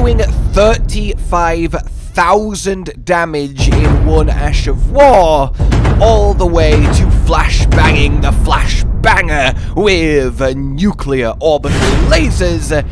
doing 35,000 damage in one Ash of War, all the way to flash banging the flash banger with nuclear orbital lasers.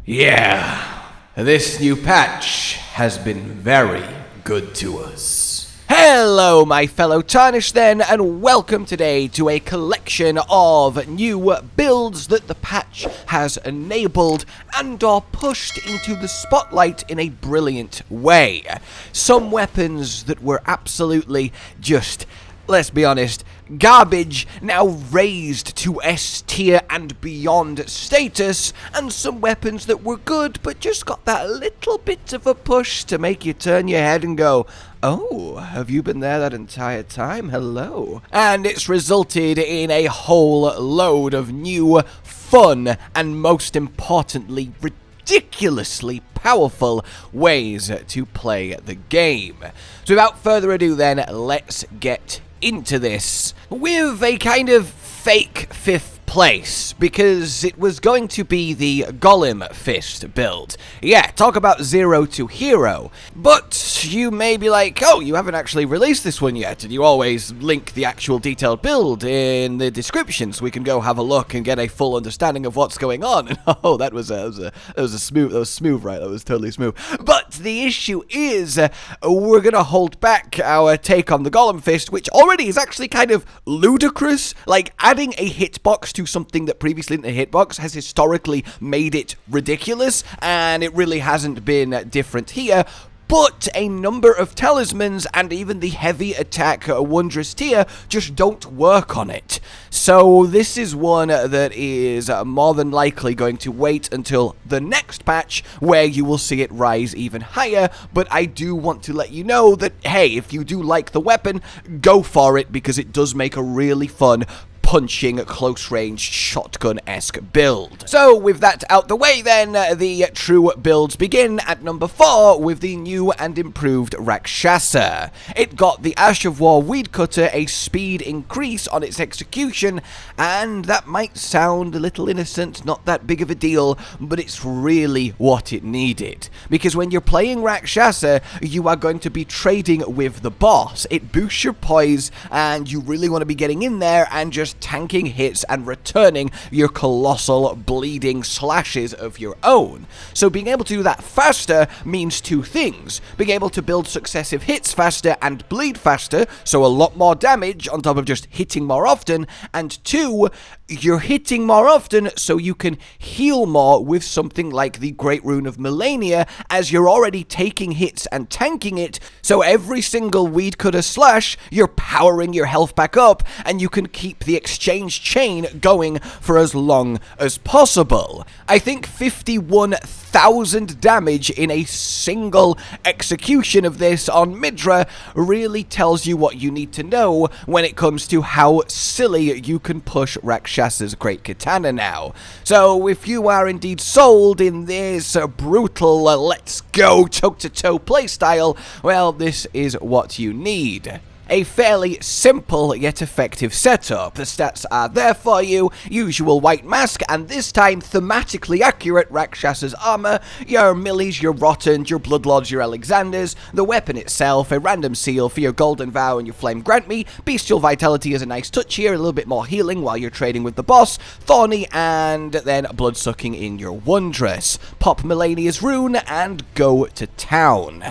Yeah, this new patch has been very good to us. Hello my fellow Tarnish then, and welcome today to a collection of new builds that the patch has enabled and are pushed into the spotlight in a brilliant way. Some weapons that were absolutely just, let's be honest, garbage, now raised to S tier and beyond status, and some weapons that were good but just got that little bit of a push to make you turn your head and go, oh, have you been there that entire time? Hello. And it's resulted in a whole load of new, fun, and most importantly, ridiculously powerful ways to play the game. So without further ado then, let's get into this with a kind of fake fifth place, because it was going to be the Golem Fist build. Yeah, talk about zero to hero. But you may be like, oh, you haven't actually released this one yet, and you always link the actual detailed build in the description so we can go have a look and get a full understanding of what's going on. And oh, that was smooth, right? That was totally smooth. But the issue is, we're gonna hold back our take on the Golem Fist, which already is actually kind of ludicrous. Like, adding a hitbox to something that previously didn't a hitbox has historically made it ridiculous, and it really hasn't been different here. But a number of talismans and even the heavy attack wondrous tier just don't work on it. So this is one that is more than likely going to wait until the next patch where you will see it rise even higher. But I do want to let you know that, hey, if you do like the weapon, go for it, because it does make a really fun punching, close-range, shotgun-esque build. So, with that out the way then, the true builds begin at number 4 with the new and improved Rakshasa. It got the Ash of War Weed Cutter a speed increase on its execution, and that might sound a little innocent, not that big of a deal, but it's really what it needed. Because when you're playing Rakshasa, you are going to be trading with the boss. It boosts your poise, and you really want to be getting in there and just tanking hits and returning your colossal bleeding slashes of your own. So being able to do that faster means two things: being able to build successive hits faster and bleed faster, so a lot more damage on top of just hitting more often, and two, you're hitting more often so you can heal more with something like the Great Rune of Millennia, as you're already taking hits and tanking it, so every single Weed Cutter slash, you're powering your health back up, and you can keep the exchange chain going for as long as possible. I think 51,000 damage in a single execution of this on Midra really tells you what you need to know when it comes to how silly you can push Rakshasa's great katana now. So if you are indeed sold in this brutal let's go toe-to-toe playstyle, well, this is what you need. A fairly simple yet effective setup. The stats are there for you: usual white mask, and this time thematically accurate Rakshasa's armor, your Millies, your Rottens, your Bloodlords, your Alexanders, the weapon itself, a random seal for your Golden Vow and your Flame Grant Me, Bestial Vitality is a nice touch here, a little bit more healing while you're trading with the boss, Thorny, and then Blood Sucking in your Wondrous. Pop Millennia's Rune and go to town.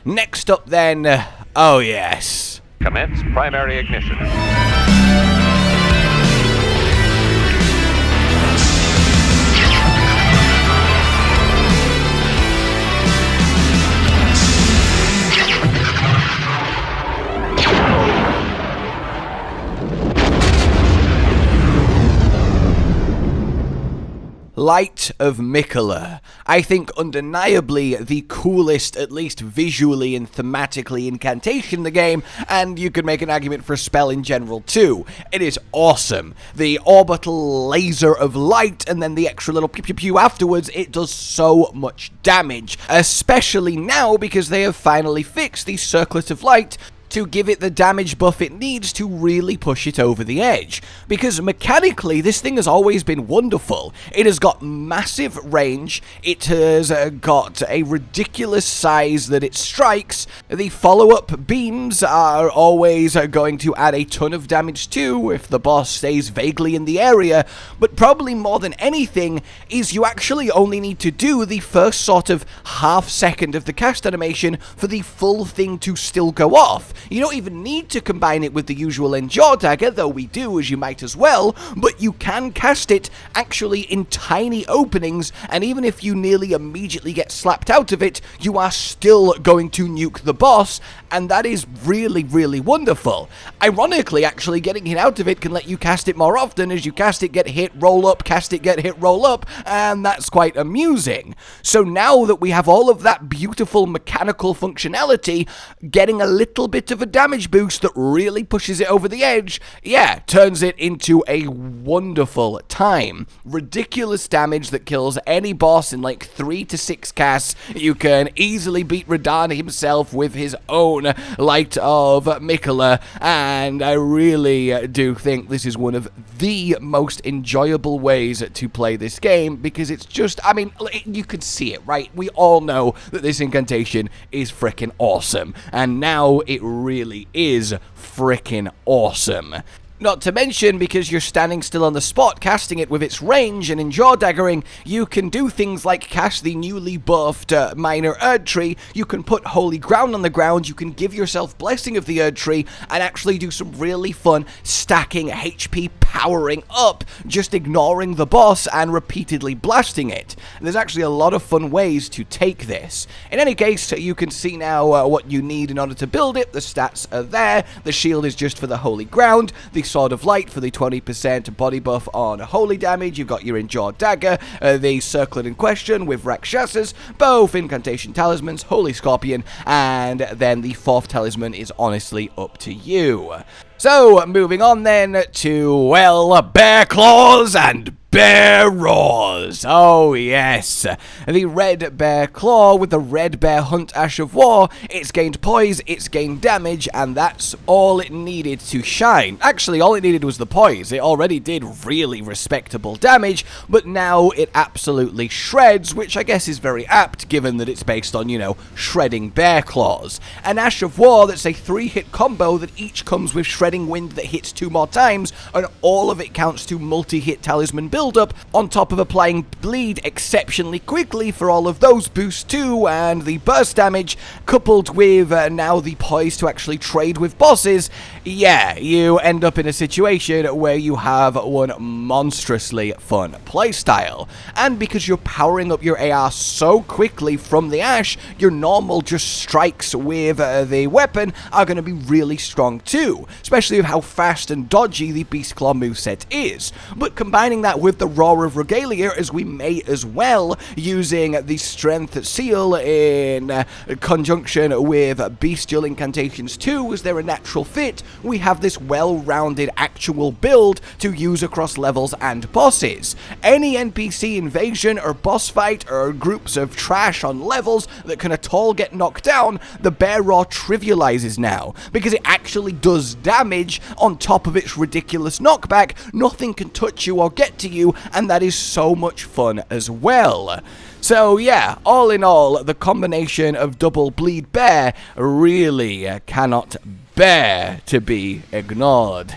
Next up then, oh yes, commence primary ignition. Light of Miquella. I think undeniably the coolest, at least visually and thematically, incantation in the game, and you could make an argument for a spell in general too. It is awesome. The orbital laser of light and then the extra little pew pew pew afterwards, it does so much damage, especially now because they have finally fixed the circlet of light to give it the damage buff it needs to really push it over the edge. Because mechanically, this thing has always been wonderful. It has got massive range, it has got a ridiculous size that it strikes, the follow-up beams are always going to add a ton of damage too if the boss stays vaguely in the area, but probably more than anything is you actually only need to do the first sort of half second of the cast animation for the full thing to still go off. You don't even need to combine it with the usual Endure Dagger, though we do, as you might as well, but you can cast it actually in tiny openings, and even if you nearly immediately get slapped out of it, you are still going to nuke the boss, and that is really, really wonderful. Ironically, actually, getting hit out of it can let you cast it more often. As you cast it, get hit, roll up, cast it, get hit, roll up, and that's quite amusing. So now that we have all of that beautiful mechanical functionality, getting a little bit of a damage boost that really pushes it over the edge, yeah, turns it into a wonderful time. Ridiculous damage that kills any boss in like 3 to 6 casts. You can easily beat Radahn himself with his own Light of Miquella, and I really do think this is one of the most enjoyable ways to play this game, because it's just, I mean, you can see it, right? We all know that this incantation is freaking awesome, and now it really is freaking awesome. Not to mention, because you're standing still on the spot, casting it with its range and Endure Daggering, you can do things like cast the newly buffed minor Erdtree, you can put Holy Ground on the ground, you can give yourself Blessing of the Erdtree, and actually do some really fun stacking HP powering up, just ignoring the boss and repeatedly blasting it. And there's actually a lot of fun ways to take this. In any case, you can see now what you need in order to build it. The stats are there, the shield is just for the Holy Ground, the Sword of Light for the 20% body buff on holy damage, you've got your Endure Dagger, the circlet in question with Rakshasas, both incantation talismans, Holy Scorpion, and then the 4th talisman is honestly up to you. So, moving on then to, well, Bear Claws and Bear Roars. Oh yes, the Red Bear Claw with the Red Bear Hunt Ash of War. It's gained poise, it's gained damage, and that's all it needed to shine. Actually, all it needed was the poise. It already did really respectable damage, but now it absolutely shreds, which I guess is very apt given that it's based on, you know, shredding bear claws. An Ash of War that's a 3-hit combo that each comes with Shredding Wind that hits 2 more times, and all of it counts to multi-hit talisman build-up, on top of applying bleed exceptionally quickly for all of those boosts too, and the burst damage, coupled with now the poise to actually trade with bosses. Yeah, you end up in a situation where you have one monstrously fun playstyle. And because you're powering up your AR so quickly from the Ash, your normal just strikes with the weapon are going to be really strong too, especially with how fast and dodgy the Beast Claw moveset is. But combining that with the Roar of Regalia, as we may as well, using the Strength Seal in conjunction with Bestial Incantations too, as they're a natural fit, we have this well-rounded actual build to use across levels and bosses. Any NPC invasion or boss fight or groups of trash on levels that can at all get knocked down, the Bear Roar trivializes now, because it actually does damage on top of its ridiculous knockback. Nothing can touch you or get to you, and that is so much fun as well. So yeah, all in all, the combination of double bleed bear really cannot bear to be ignored.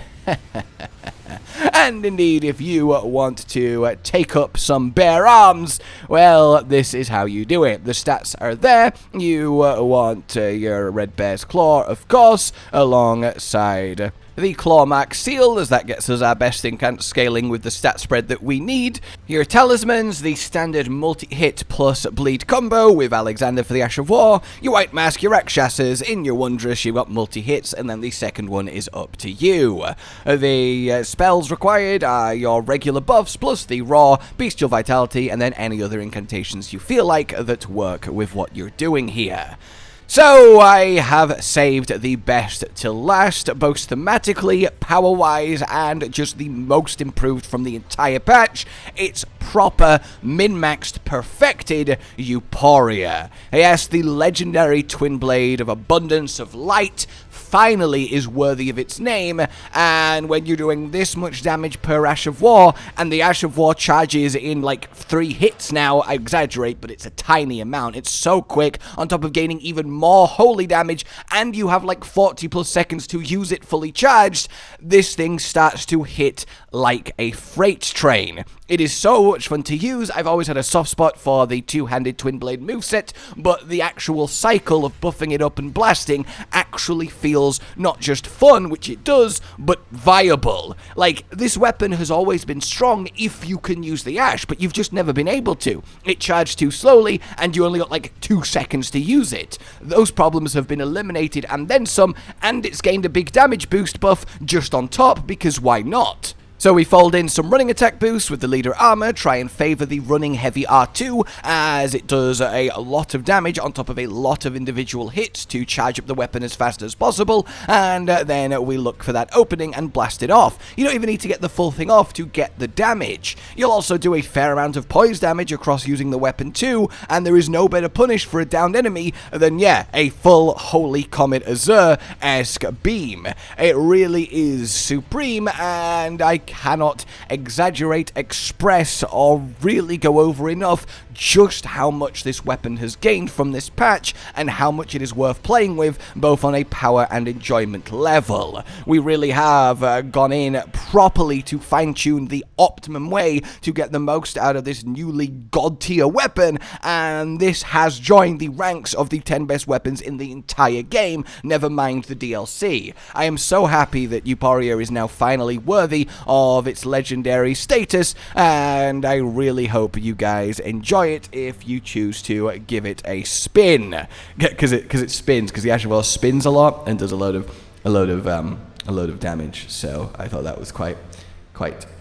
And indeed, if you want to take up some bear arms, well, this is how you do it. The stats are there. You want your Red Bear's Claw, of course, alongside the Clawmark Seal, as that gets us our best incant scaling with the stat spread that we need. Your talismans, the standard multi-hit plus bleed combo with Alexander for the Ash of War. Your White Mask, your Rakshasas. In your Wondrous, you've got multi-hits, and then the second one is up to you. The spells required are your regular buffs, plus the Raw, Bestial Vitality, and then any other incantations you feel like that work with what you're doing here. So I have saved the best till last, both thematically, power-wise, and just the most improved from the entire patch. It's proper, min-maxed, perfected euporia. Yes, the legendary twin blade of abundance of light finally is worthy of its name, and when you're doing this much damage per Ash of War, and the Ash of War charges in like 3 hits now, I exaggerate, but it's a tiny amount, it's so quick, on top of gaining even more holy damage, and you have like 40 plus seconds to use it fully charged, this thing starts to hit like a freight train. It is so much fun to use. I've always had a soft spot for the two-handed twin blade moveset, but the actual cycle of buffing it up and blasting actually feels not just fun, which it does, but viable. Like, this weapon has always been strong if you can use the Ash, but you've just never been able to. It charged too slowly, and you only got like 2 seconds to use it. Those problems have been eliminated and then some, and it's gained a big damage boost buff just on top, because why not? So we fold in some running attack boosts with the leader armor, try and favor the running heavy R2, as it does a lot of damage on top of a lot of individual hits to charge up the weapon as fast as possible, and then we look for that opening and blast it off. You don't even need to get the full thing off to get the damage. You'll also do a fair amount of poise damage across using the weapon too, and there is no better punish for a downed enemy than, yeah, a full Holy Comet Azure-esque beam. It really is supreme, and I cannot exaggerate, express, or really go over enough just how much this weapon has gained from this patch and how much it is worth playing with, both on a power and enjoyment level. We really have gone in properly to fine-tune the optimum way to get the most out of this newly god-tier weapon, and this has joined the ranks of the 10 best weapons in the entire game, never mind the DLC. I am so happy that euporia is now finally worthy of its legendary status, and I really hope you guys enjoy it if you choose to give it a spin, because it spins, because the Ash of War spins a lot and does a load of damage. So I thought that was quite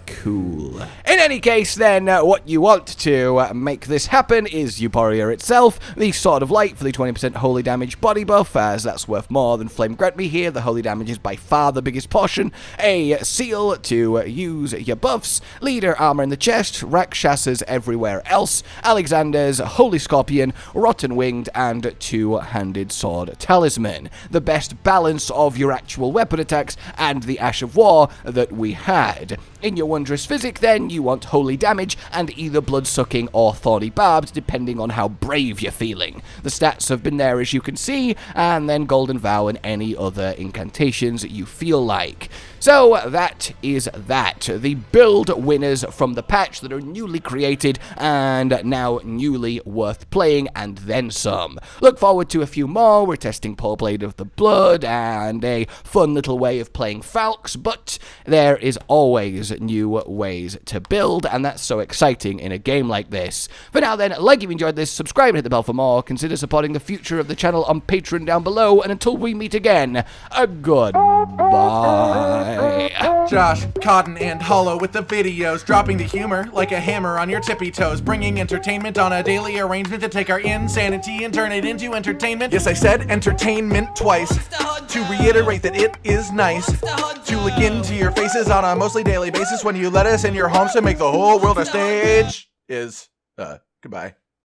cool. In any case, then, what you want to make this happen is euporia itself, the Sword of Light for the 20% holy damage body buff, as that's worth more than Flame Grant Me here. The holy damage is by far the biggest portion. A seal to use your buffs, leader armor in the chest, rakshasas everywhere else, Alexander's Holy Scorpion, Rotten Winged, and two-handed sword talisman. The best balance of your actual weapon attacks and the Ash of War that we had. In your wondrous physic, then, you want holy damage and either blood-sucking or thorny barbed, depending on how brave you're feeling. The stats have been there, as you can see, and then Golden Vow and any other incantations you feel like. So that is that. The build winners from the patch that are newly created and now newly worth playing, and then some. Look forward to a few more. We're testing Paul Blade of the Blood and a fun little way of playing Falx, but there is always new ways to build, and that's so exciting in a game like this. For now then, like if you enjoyed this, subscribe and hit the bell for more. Consider supporting the future of the channel on Patreon down below, and until we meet again, goodbye. Josh, Cotton, and Hollow with the videos, dropping the humor like a hammer on your tippy toes, bringing entertainment on a daily arrangement to take our insanity and turn it into entertainment. Yes, I said entertainment twice, to reiterate that it is nice to look into your faces on a mostly daily basis when you let us in your homes to make the whole world a stage. Goodbye.